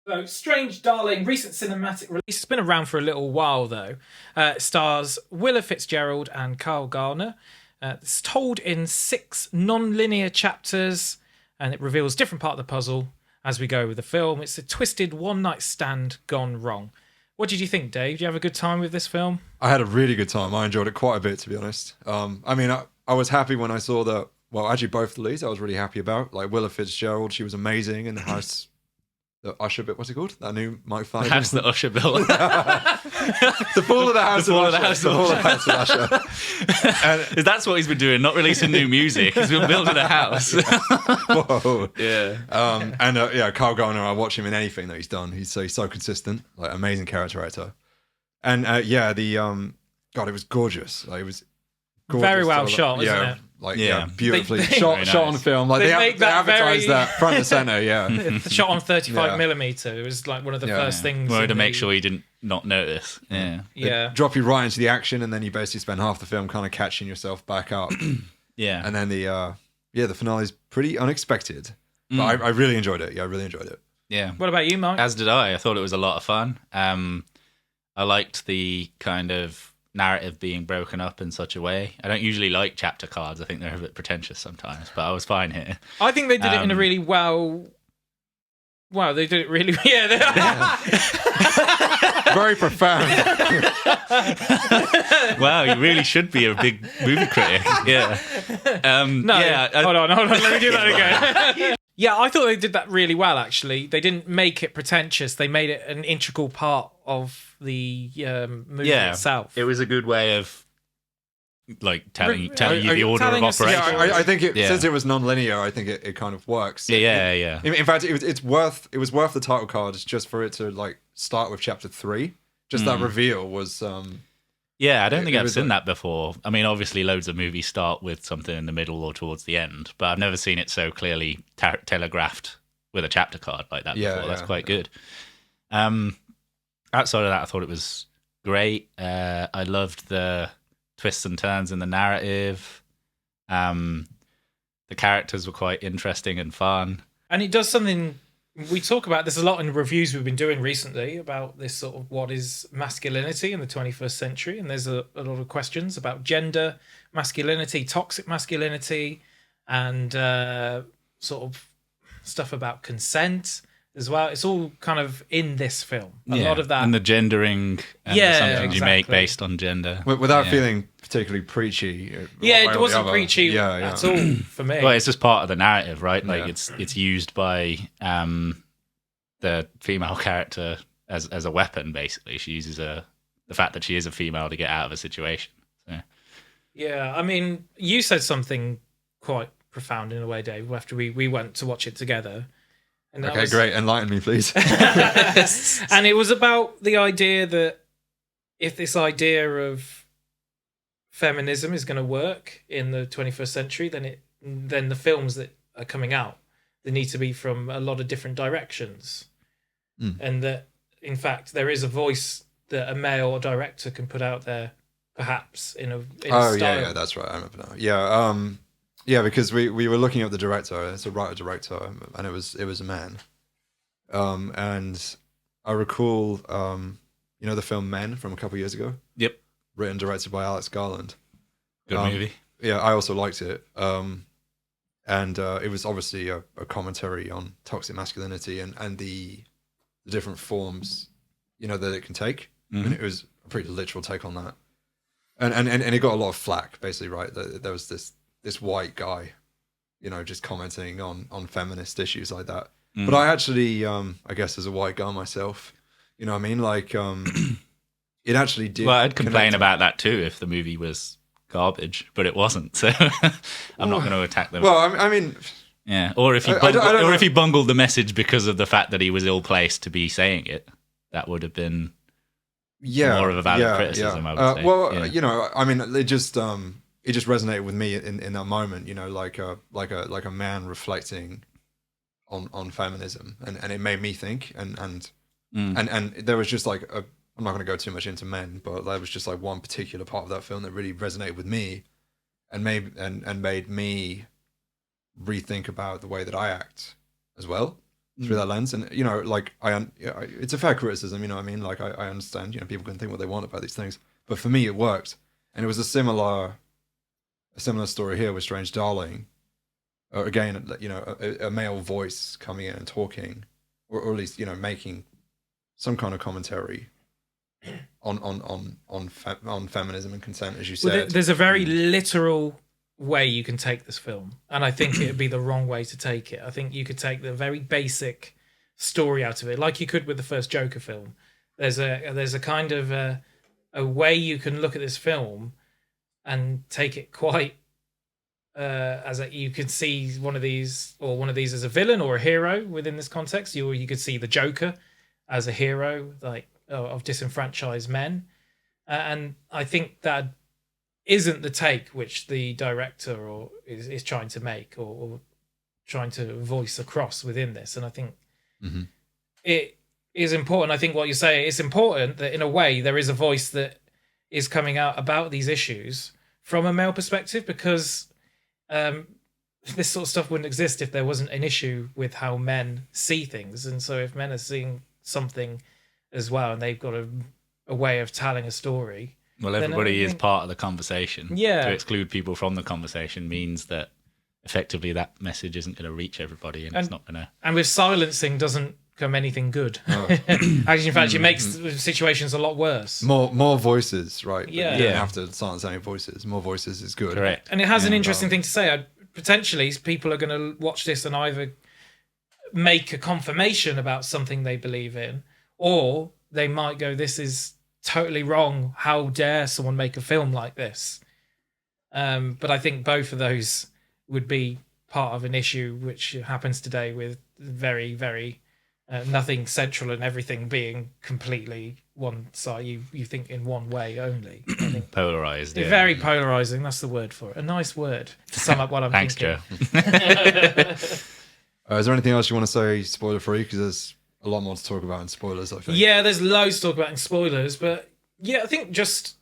So, Strange Darling, recent cinematic release. It's been around for a little while, though. It stars Willa Fitzgerald and Carl Garner. It's told in 6 non-linear chapters, and it reveals different part of the puzzle as we go with the film. It's a twisted one-night stand gone wrong. What did you think, Dave? Did you have a good time with this film? I had a really good time. I enjoyed it quite a bit, to be honest. I was happy when I saw that. Well, actually, both the leads I was really happy about. Like Willa Fitzgerald, she was amazing in the house. The Usher bit, what's it called? That new Mike Flanagan. The house that Usher built. The Fall of the House of Usher. The Fall of the House of Usher. That's what he's been doing, not releasing new music. He's been building a house. Whoa. Yeah. Carl Garner, I watch him in anything that he's done. He's so consistent, like amazing character actor. And God, it was gorgeous. Like it was gorgeous. Very well shot, isn't it? Beautifully They- shot on film. Like they advertised that front and center. Yeah, Shot on 35mm. It was like one of the first things. Wanted to make sure he didn't not notice. Yeah. Yeah. They drop you right into the action, and then you basically spend half the film kind of catching yourself back up. Yeah. And then the finale is pretty unexpected, but I really enjoyed it. Yeah, I really enjoyed it. Yeah. What about you, Mike? As did I. I thought it was a lot of fun. I liked the kind of narrative being broken up in such a way. I don't usually like chapter cards. I think they're a bit pretentious sometimes, but I was fine here. I think they did it in a really well. Wow, they did it really. Yeah. Very profound. Wow, you really should be a big movie critic. Yeah. No, hold on. Let me do that again. Yeah, I thought they did that really well, actually. They didn't make it pretentious. They made it an integral part of the movie itself. It was a good way of like telling you the order of telling us the operation. story. I think since it was non-linear, I think it kind of works. Yeah. In fact, it was worth the title cards just for it to like start with chapter 3. Just that reveal was. Yeah, I don't think I've seen that before. I mean, obviously, loads of movies start with something in the middle or towards the end, but I've never seen it so clearly telegraphed with a chapter card like that before. That's quite good. Outside of that, I thought it was great. I loved the twists and turns in the narrative. The characters were quite interesting and fun. And it does something. We talk about this a lot in the reviews we've been doing recently about this sort of what is masculinity in the 21st century. And there's a lot of questions about gender, masculinity, toxic masculinity, and sort of stuff about consent as well. It's all kind of in this film. A lot of that. And the gendering and the assumptions you make based on gender. Without feeling particularly preachy. It wasn't preachy at all for me. Well, it's just part of the narrative, right? Like it's used by the female character as a weapon, basically. She uses the fact that she is a female to get out of a situation. So. Yeah, I mean, you said something quite profound in a way, Dave, after we went to watch it together. And okay, great. Enlighten me, please. And it was about the idea that if this idea of feminism is going to work in the 21st century, then the films that are coming out, they need to be from a lot of different directions. And that, in fact, there is a voice that a male director can put out there, perhaps in a style. Yeah, that's right. I remember now. Yeah, because we were looking at the director. It's a writer-director, and it was a man. And I recall, the film Men from a couple of years ago. Yep. Written, directed by Alex Garland. Good movie. Yeah, I also liked it. And it was obviously a commentary on toxic masculinity and the different forms, that it can take. Mm-hmm. And it was a pretty literal take on that. And it got a lot of flack, basically, right? There was this white guy, just commenting on feminist issues like that. Mm. But I actually, I guess as a white guy myself, you know what I mean? Like, it actually did. Well, I'd complain about that too if the movie was garbage, but it wasn't. So I'm not going to attack them. Well, I mean, yeah. Or if he bungled the message because of the fact that he was ill placed to be saying it, that would have been more of a valid criticism. I would say. Well, I mean, it just resonated with me in that moment. Like a man reflecting on feminism, and it made me think. And there was just like I'm not going to go too much into Men, but there was just like one particular part of that film that really resonated with me, and made me rethink about the way that I act as well. through that lens. And you know, like it's a fair criticism. You know what I mean? Like I understand. You know, people can think what they want about these things, but for me, it worked. And it was a similar story here with Strange Darling. Again, you know, a male voice coming in and talking, or at least, you know, making some kind of commentary on feminism and consent, as you said. Well, there's a very literal way you can take this film, and I think it would be the wrong way to take it. I think you could take the very basic story out of it, like you could with the first Joker film. There's a kind of a way you can look at this film and take it quite you could see one of these as a villain or a hero within this context. You could see the Joker as a hero, like of disenfranchised men, and I think that isn't the take which the director is trying to make or trying to voice across within this. And I think it is important. I think what you say, it's important that in a way there is a voice that is coming out about these issues from a male perspective, because this sort of stuff wouldn't exist if there wasn't an issue with how men see things. And so if men are seeing something as well and they've got a way of telling a story, well, everybody is part of the conversation. Yeah. To exclude people from the conversation means that effectively that message isn't going to reach everybody, and it's not going to. And with silencing doesn't come anything good. Oh. Actually, in fact, it makes situations a lot worse. More voices, right? Yeah. You don't have to silence any voices. More voices is good. Correct. And it has an interesting thing to say. Potentially, people are going to watch this and either make a confirmation about something they believe in, or they might go, "This is totally wrong. How dare someone make a film like this?" But I think both of those would be part of an issue which happens today with very, very nothing central and everything being completely one side. You think in one way only. I think polarized. Yeah. Very polarizing. That's the word for it. A nice word to sum up what I'm Thanks, thinking. Joe. Is there anything else you want to say spoiler free? Because there's a lot more to talk about in spoilers, I think. Yeah, there's loads to talk about in spoilers, but yeah, I think just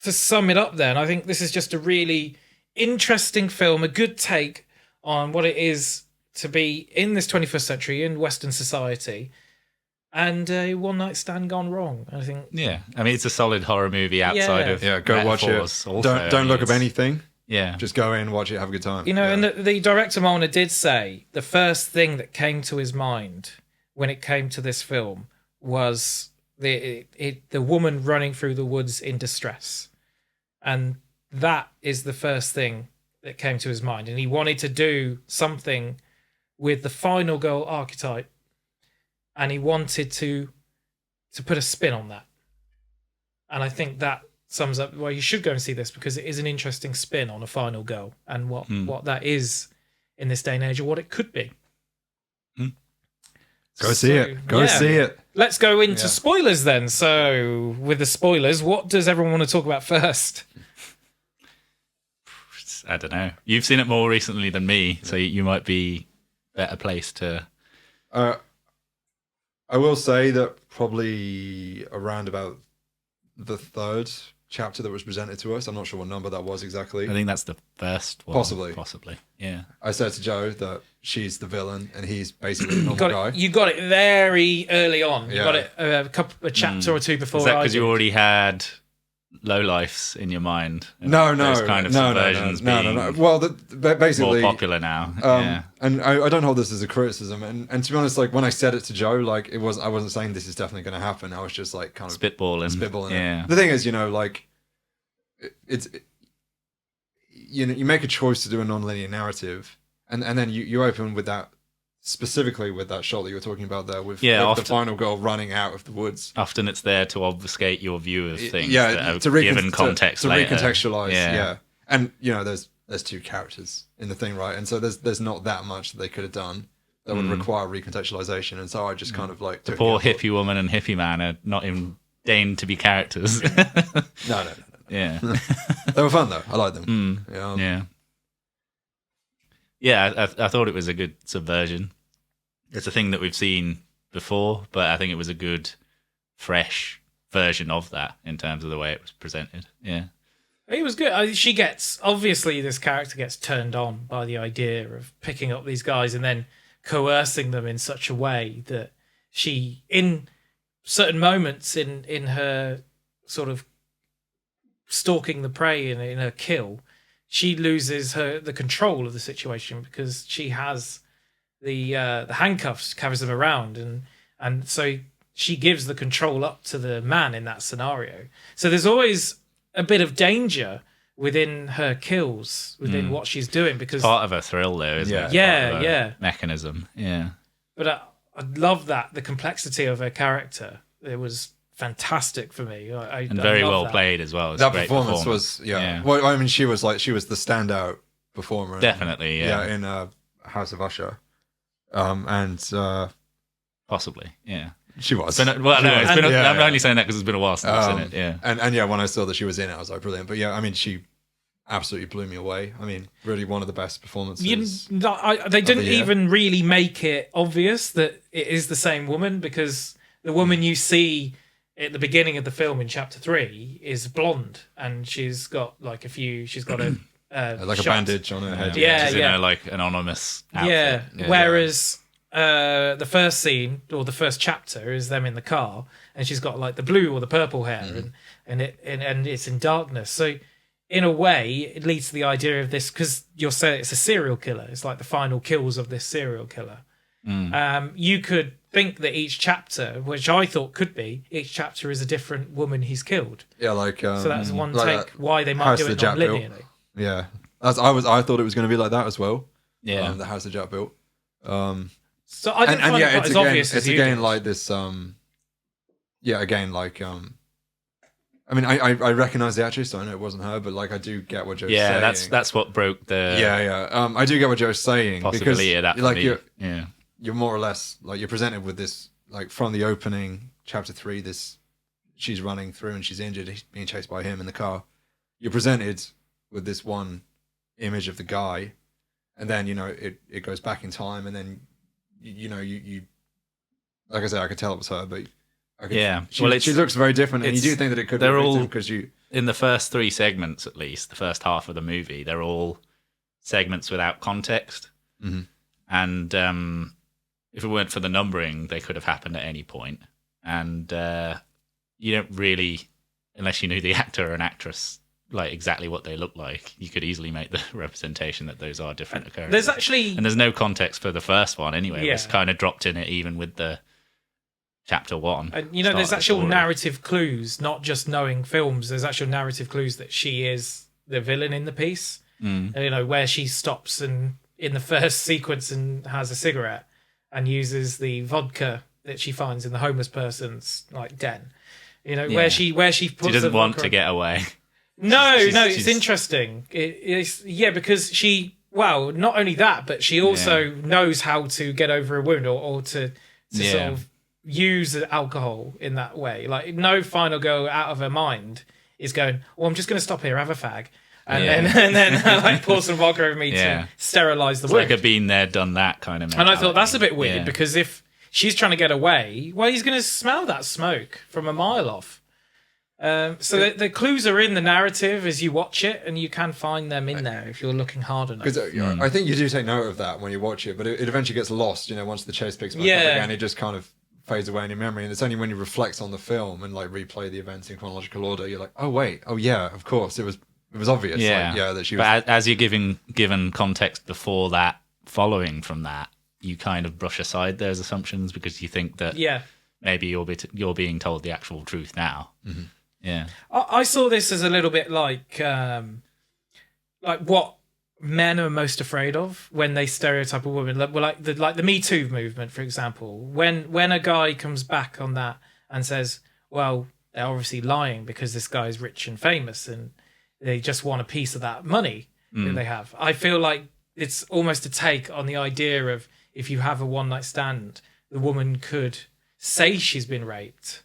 to sum it up then, I think this is just a really interesting film, a good take on what it is to be in this 21st century in Western society, and a one night stand gone wrong. I think. Yeah, I mean, it's a solid horror movie outside of go watch it. Also. Don't look up anything. Yeah, just go in, watch it, have a good time. You know, and the director Mona did say the first thing that came to his mind when it came to this film was the woman running through the woods in distress, and that is the first thing that came to his mind, and he wanted to do something with the final girl archetype, and he wanted to put a spin on that. And I think that sums up why you should go and see this, because it is an interesting spin on a final girl and what that is in this day and age, or what it could be. Go see it. Go see it. Let's go into spoilers then. So with the spoilers, what does everyone want to talk about first? I don't know. You've seen it more recently than me, so you might be better placed to. I will say that probably around about the third chapter that was presented to us, I'm not sure what number that was exactly. I think that's the first one. Possibly. Yeah. I said to Joe that she's the villain and he's basically a normal guy. You got it very early on. You got it a chapter or two before. Is that because you already had lowlifes in your mind? No, those kind of subversions no. Well, basically more popular now. And I don't hold this as a criticism. And to be honest, like when I said it to Joe, like I wasn't saying this is definitely going to happen. I was just like kind of spitballing. Yeah. The thing is, you know, like you make a choice to do a non-linear narrative, and then you open with that. Specifically with that shot that you were talking about there, with the final girl running out of the woods. Often it's there to obfuscate your view of things. Given context to later. Recontextualize. Yeah, and you know, there's two characters in the thing, right? And so there's not that much that they could have done that would require recontextualization. And so I just kind of like the poor hippie woman and hippie man are not even deigned to be characters. No. Yeah, they were fun though. I like them. Yeah, I thought it was a good subversion. It's a thing that we've seen before, but I think it was a good, fresh version of that in terms of the way it was presented. Yeah. It was good. This character gets turned on by the idea of picking up these guys and then coercing them in such a way that she, in certain moments in her sort of stalking the prey in her kill, she loses the control of the situation because she has the handcuffs, carries them around, and so she gives the control up to the man in that scenario. So there's always a bit of danger within her kills, within what she's doing, because part of a thrill, though, isn't it? Yeah, mechanism. Yeah, but I love the complexity of her character. It was fantastic for me. And very well played as well. That performance was Well, I mean, she was the standout performer. Definitely, in House of Usher, and possibly, yeah. She was. I'm only saying that because it's been a while since I've seen it. Yeah, and when I saw that she was in it, I was like, brilliant. But yeah, I mean, she absolutely blew me away. I mean, really one of the best performances. They didn't even really make it obvious that it is the same woman, because the woman you see at the beginning of the film in chapter 3 is blonde, and she's got a like a bandage on her head. Yeah, she's in a like anonymous outfit. Whereas the first scene or the first chapter is them in the car, and she's got like the blue or the purple hair, and it's in darkness. So in a way, it leads to the idea of this, because you're saying it's a serial killer. It's like the final kills of this serial killer. You could think that each chapter, which I thought could be, each chapter is a different woman he's killed. Yeah, like so that's one take. Why they might do it non-linearly. Yeah, I thought it was going to be like that as well. Yeah, the house that Jack built. So I didn't find it quite as obvious as you did. Like this. I mean, I recognize the actress, so I know it wasn't her, but like I do get what Joe's saying. Yeah, that's what broke the I do get what Joe's saying, possibility because of that. Like you're more or less like you're presented with this, like from the opening chapter 3, this she's running through and she's injured, he's being chased by him in the car. You're presented with this one image of the guy, and then it goes back in time, and then you like I said, I could tell it was her, but she looks very different, and you do think that it could be all because in the first 3 segments, at least the first half of the movie, they're all segments without context, and if it weren't for the numbering, they could have happened at any point, and you don't really, unless you knew the actor or an actress like exactly what they look like, you could easily make the representation that those are different occurrences. There's no context for the first one anyway. It's kind of dropped in it even with the chapter 1. And there's actual narrative clues, not just knowing films. There's actual narrative clues that she is the villain in the piece. Where she stops and in the first sequence and has a cigarette and uses the vodka that she finds in the homeless person's like den. Where she puts she doesn't want to get away. No, it's interesting. Because she, not only that, but she also knows how to get over a wound or to sort of use alcohol in that way. Like, no final girl out of her mind is going, well, I'm just going to stop here, have a fag, and then like pour some vodka over me to sterilise the wound. Like a been there, done that kind of mentality. And I thought that's a bit weird, because if she's trying to get away, well, he's going to smell that smoke from a mile off. So the clues are in the narrative as you watch it, and you can find them in there if you're looking hard enough. Because I think you do take note of that when you watch it, but it eventually gets lost. Once the chase picks back up again, it just kind of fades away in your memory. And it's only when you reflect on the film and like replay the events in chronological order, you're like, oh wait, oh yeah, of course, it was obvious. That she was. But as you're given context before that, following from that, you kind of brush aside those assumptions because you think that maybe you're being told the actual truth now. Yeah, I saw this as a little bit like what men are most afraid of when they stereotype a woman. Like the Me Too movement, for example. When a guy comes back on that and says, "Well, they're obviously lying because this guy's rich and famous, and they just want a piece of that money that they have." I feel like it's almost a take on the idea of if you have a one night stand, the woman could say she's been raped,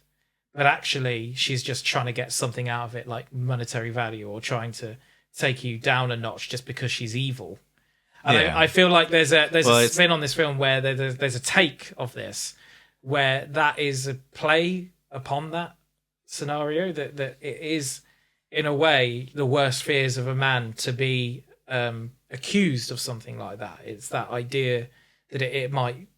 but actually she's just trying to get something out of it, like monetary value, or trying to take you down a notch just because she's evil. And I feel like there's a spin on this film where there's a take of this where that is a play upon that scenario, that it is in a way the worst fears of a man to be accused of something like that. It's that idea that it might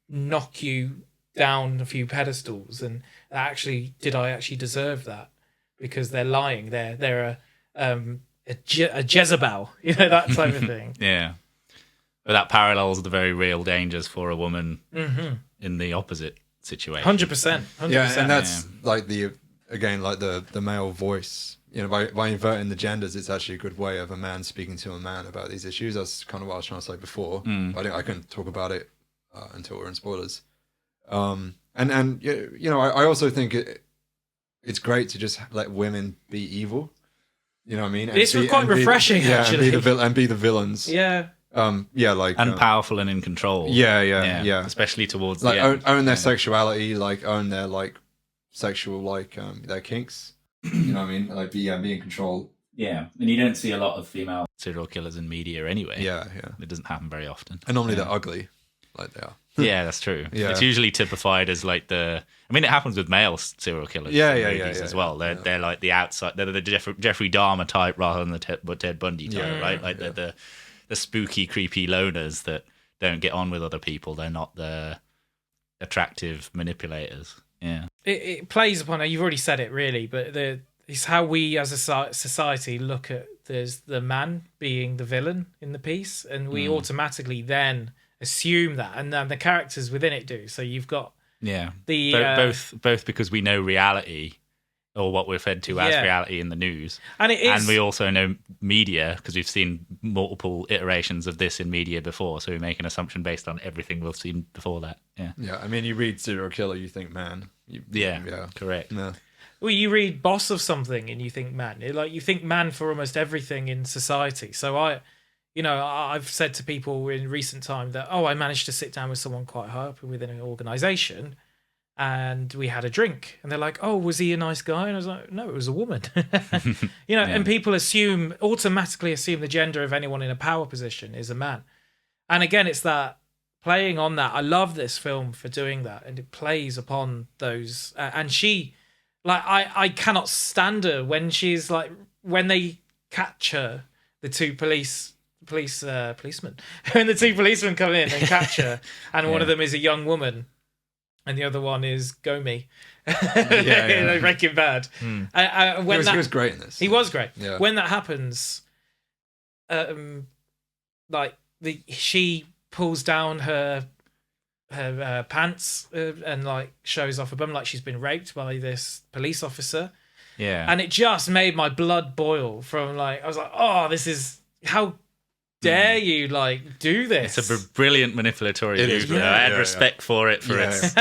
knock you down a few pedestals, and actually, did I actually deserve that? Because they're lying. They're a Jezebel, that type of thing. Yeah. But that parallels the very real dangers for a woman in the opposite situation. 100%. Yeah, and that's like the male voice. By inverting the genders, it's actually a good way of a man speaking to a man about these issues. That's kind of what I was trying to say before. I couldn't talk about it until we're in spoilers. I also think it's great to just let women be evil. You know what I mean? It's quite refreshing, actually. And be the villains. Yeah. Powerful and in control. Yeah. Especially towards like the end. own their sexuality, like own their like sexual their kinks. You know what I mean? Like be in control. Yeah, and you don't see a lot of female serial killers in media anyway. Yeah. It doesn't happen very often. And normally they're ugly, like they are. Yeah, that's true. Yeah. It's usually typified as like it happens with male serial killers. As well. They're like the outside. They're the Jeffrey Dahmer type rather than the Ted Bundy type, right? Like the spooky, creepy loners that don't get on with other people. They're not the attractive manipulators. Yeah, it plays upon it. You've already said it, really, but it's how we as a society look at there's the man being the villain in the piece, and we automatically then assume that, and then the characters within it do. So you've got both because we know reality, or what we're fed to as reality in the news, and we also know media because we've seen multiple iterations of this in media before. So we make an assumption based on everything we've seen before that. Yeah. I mean, you read serial killer, you think man. Correct. Yeah. Well, you read boss of something and you think man. You think man for almost everything in society. So I've said to people in recent time that, I managed to sit down with someone quite high up within an organization and we had a drink. And they're like, oh, was he a nice guy? And I was like, no, it was a woman. And people automatically assume the gender of anyone in a power position is a man. And again, it's that playing on that. I love this film for doing that. And it plays upon those. And she, I cannot stand her when she's like, when they catch her, the two policemen, when the two policemen come in and capture her, and one of them is a young woman, and the other one is Gomi. Breaking Bad. He was great in this. He was great. Yeah. When that happens, she pulls down her pants and like shows off her bum like she's been raped by this police officer. Yeah. And it just made my blood boil from I was like, oh, this is how dare you do this? It's a brilliant manipulatory move. I had respect for it for its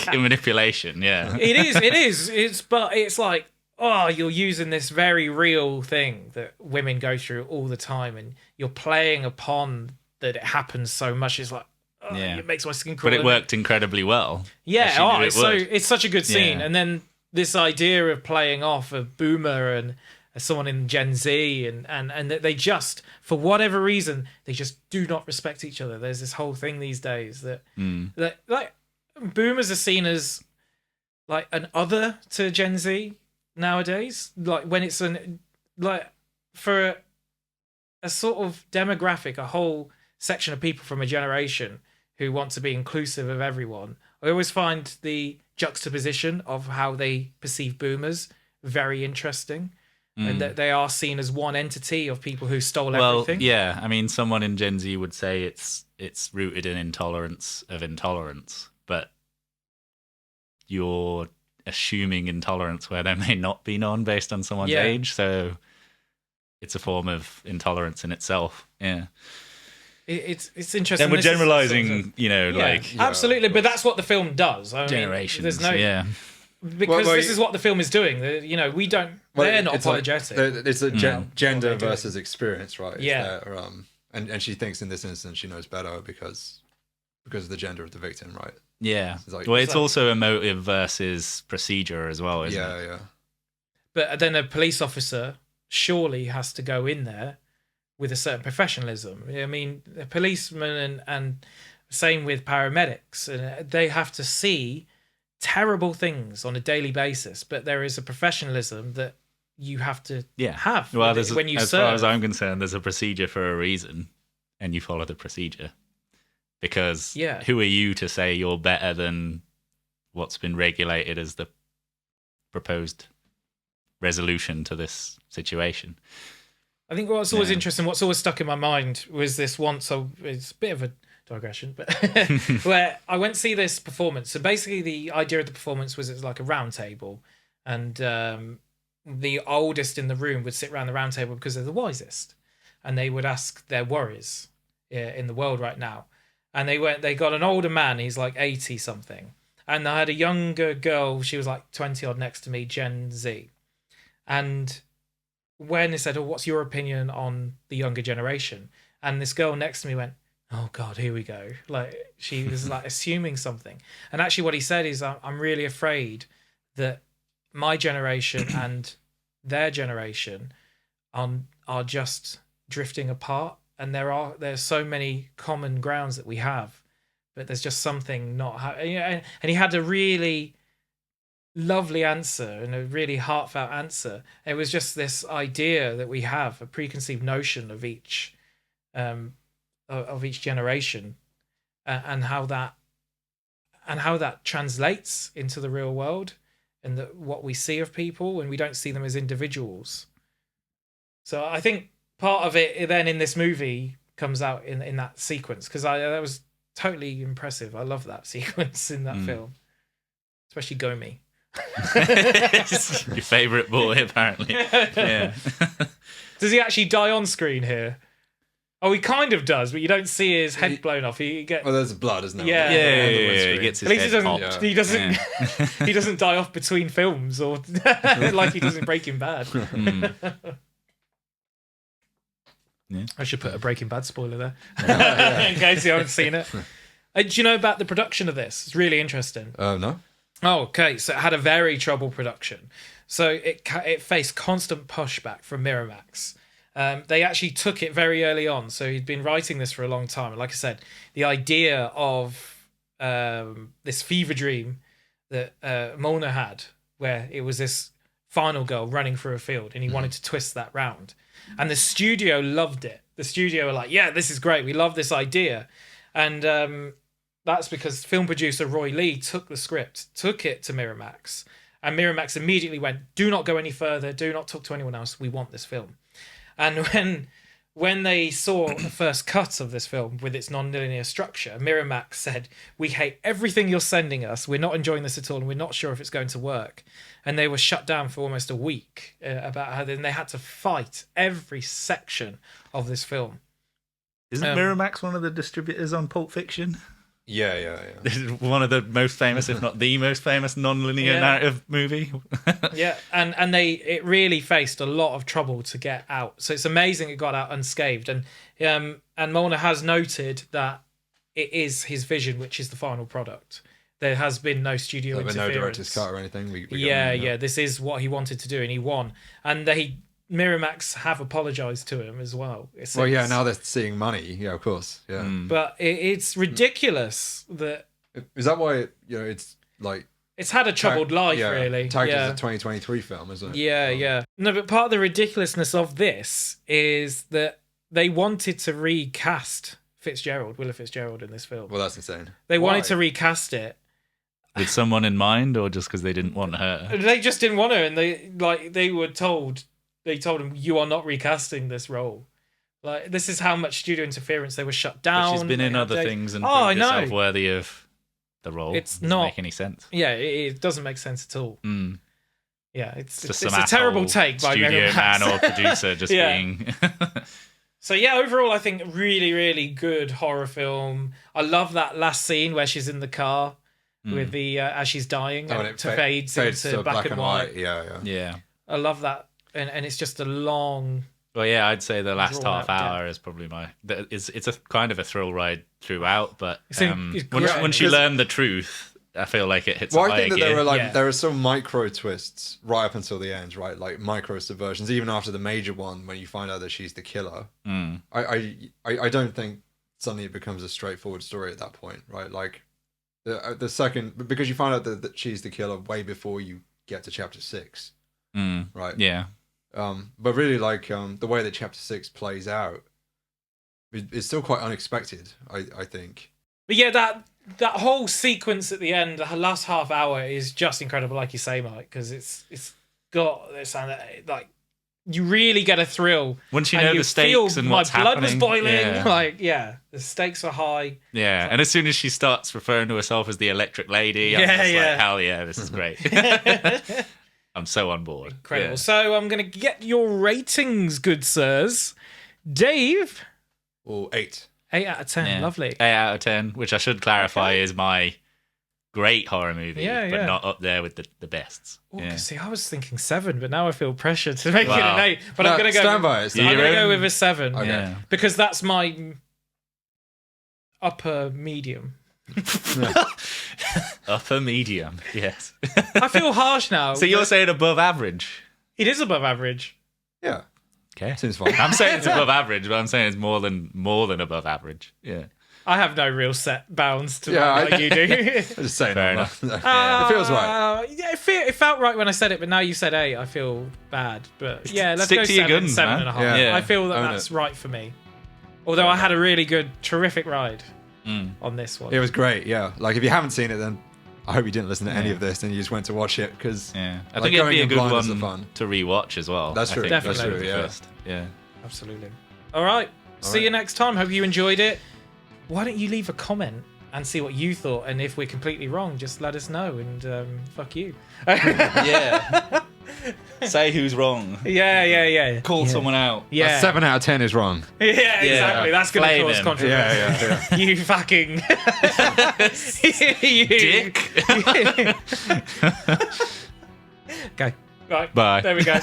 manipulation. Yeah, it is. It's like, oh, you're using this very real thing that women go through all the time, and you're playing upon that it happens so much. It's like, it makes my skin crawl. But it worked incrably well. Yeah, it's such a good scene, and then this idea of playing off a boomer and someone in Gen Z and they just, for whatever reason, they just do not respect each other. There's this whole thing these days that like boomers are seen as like an other to Gen Z nowadays. Like when it's for a sort of demographic, a whole section of people from a generation who want to be inclusive of everyone. I always find the juxtaposition of how they perceive boomers very interesting. And that they are seen as one entity of people who stole everything. Yeah. I mean, someone in Gen Z would say it's rooted in intolerance of intolerance, but you're assuming intolerance where there may not be none based on someone's age. So it's a form of intolerance in itself. Yeah. It's interesting. And we're generalizing, absolutely. But that's what the film does. Generations. There's no. Because this is what the film is doing. We don't. They're not apologetic. It's a gender versus experience, right? Yeah. And she thinks in this instance she knows better because of the gender of the victim, right? Yeah. It's also emotive versus procedure as well, isn't it? Yeah. But then a police officer surely has to go in there with a certain professionalism. I mean, a policeman and same with paramedics, and they have to see terrible things on a daily basis, but there is a professionalism that you have to have when you as serve. far as I'm concerned, there's a procedure for a reason, and you follow the procedure. because Yeah. who are you to say you're better than what's been regulated as the proposed resolution to this situation? I think what's always Yeah. interesting, what's always stuck in my mind was this once. So it's a bit of a digression, but where I went to see this performance. So basically, the idea of the performance was it's like a round table, and the oldest in the room would sit around the round table because they're the wisest, and they would ask their worries in the world right now. And they got an older man. He's like 80 something, and I had a younger girl. She was like 20 odd next to me, Gen Z, and when they said, "Oh, what's your opinion on the younger generation?" and this girl next to me went, "Oh God, here we go." Like she was like assuming something. And actually, what he said is, "I'm really afraid that my generation and their generation are just drifting apart, and there's so many common grounds that we have, but there's just something not." And he had a really lovely answer and a really heartfelt answer. It was just this idea that we have a preconceived notion of each generation, and how that translates into the real world, and what we see of people, and we don't see them as individuals. So I think part of it then in this movie comes out in that sequence, because that was totally impressive. I love that sequence in that film, especially Gomi. Your favourite boy, apparently. Yeah. Does he actually die on screen here? Oh, he kind of does, but you don't see his head blown off. He gets. Well, there's blood, isn't there? Yeah. He gets his At least head he popped. doesn't. He doesn't die off between films, or like he does in Breaking Bad. Yeah. I should put a Breaking Bad spoiler there in case you haven't seen it. Do you know about the production of this? It's really interesting. No. Oh, okay. So it had a very troubled production. So it faced constant pushback from Miramax. They actually took it very early on. So he'd been writing this for a long time. And like I said, the idea of this fever dream that Mona had, where it was this final girl running through a field, and he wanted to twist that round. And the studio loved it. The studio were like, "Yeah, this is great. We love this idea." And that's because film producer Roy Lee took the script, took it to Miramax, and Miramax immediately went, "Do not go any further. Do not talk to anyone else. We want this film." And when they saw the first cut of this film with its non-linear structure, Miramax said, "We hate everything you're sending us. We're not enjoying this at all, and we're not sure if it's going to work." And they were shut down for almost a week about how they had to fight every section of this film. Isn't Miramax one of the distributors on Pulp Fiction? Yeah. This is one of the most famous, if not the most famous, non-linear narrative movie. Yeah, and it really faced a lot of trouble to get out. So it's amazing it got out unscathed. And Mona has noted that it is his vision, which is the final product. There has been no studio interference. No director's cut or anything. Yeah. This is what he wanted to do, and he won. And Miramax have apologized to him as well. Well, yeah, now they're seeing money. Yeah, of course. Yeah. But it's ridiculous that... Is that why it's like... It's had a troubled life, really. Tagged as a 2023 film, isn't it? Yeah. No, but part of the ridiculousness of this is that they wanted to recast Willa Fitzgerald in this film. Well, that's insane. They wanted to recast it. With someone in mind, or just because they didn't want her? They just didn't want her, and they were told... They told him, "You are not recasting this role." Like, this is how much studio interference. They were shut down. But she's been in other things and proved herself worthy of the role. It doesn't make any sense. Yeah, it doesn't make sense at all. Yeah, it's a terrible take by studio man or producer just being. So yeah, overall, I think really, really good horror film. I love that last scene where she's in the car with the as she's dying, and it fades into black and white. Yeah. I love that. And it's just a long... Well, yeah, I'd say the last half hour is probably it's a kind of a thrill ride throughout, but once you learn the truth, I feel like it hits a higher I think that gear. there are some micro twists right up until the end, right? Like micro subversions, even after the major one when you find out that she's the killer. I don't think suddenly it becomes a straightforward story at that point, right? Like the second, because you find out that she's the killer way before you get to chapter 6, right? Yeah. But really, like the way that chapter 6 plays out is still quite unexpected. I think But yeah, that whole sequence at the end, the last half hour, is just incredible, like you say, Mike, because it's got this like you really get a thrill once you and know the stakes and what's my blood happening. was boiling. Yeah. Like, yeah, the stakes are high. Yeah, and as soon as she starts referring to herself as the Electric Lady, I'm just like, hell yeah, this is great. I'm so on board. Incredible. Yeah. So I'm going to get your ratings, good sirs. Dave? Or 8. 8 out of 10. Yeah. Lovely. 8 out of 10, which I should clarify is my great horror movie, but not up there with the bests. Ooh, Yeah. See, I was thinking 7, but now I feel pressure to make it Wow. an 8. But I'm going to go. Stand by it. I'm going to go with a 7. Okay. Yeah. Because that's my upper medium. Upper medium, yes. I feel harsh now. So you're but saying above average? it is above average. Yeah. Okay. Seems fine. I'm saying it's above average, but I'm saying it's more than above average. Yeah. I have no real set bounds to Yeah, like you do. I'm just saying. Fair that. enough. It feels right. Yeah, it felt right when I said it, but now you said 8, I feel bad. But yeah, let's Stick go to your 7, guns, 7.5. man. Yeah. I feel that Own that's it. right for me. Although I had a really good, terrific ride on this one. It was great, yeah. Like, if you haven't seen it, then I hope you didn't listen to any of this and you just went to watch it, because Yeah. I like, think it'd going be a in good blind is one the fun. to rewatch as well. That's true. I think Definitely. for That's true, the yeah. first. Yeah. Absolutely. All right. See you next time. Hope you enjoyed it. Why don't you leave a comment and see what you thought? And if we're completely wrong, just let us know. And fuck you. Yeah. Say who's wrong. Yeah. Call someone out. Yeah. A 7 out of 10 is wrong. Yeah, exactly. That's going to Flame cause him. controversy. Yeah. You fucking you Dick. Okay. Right. Bye. There we go.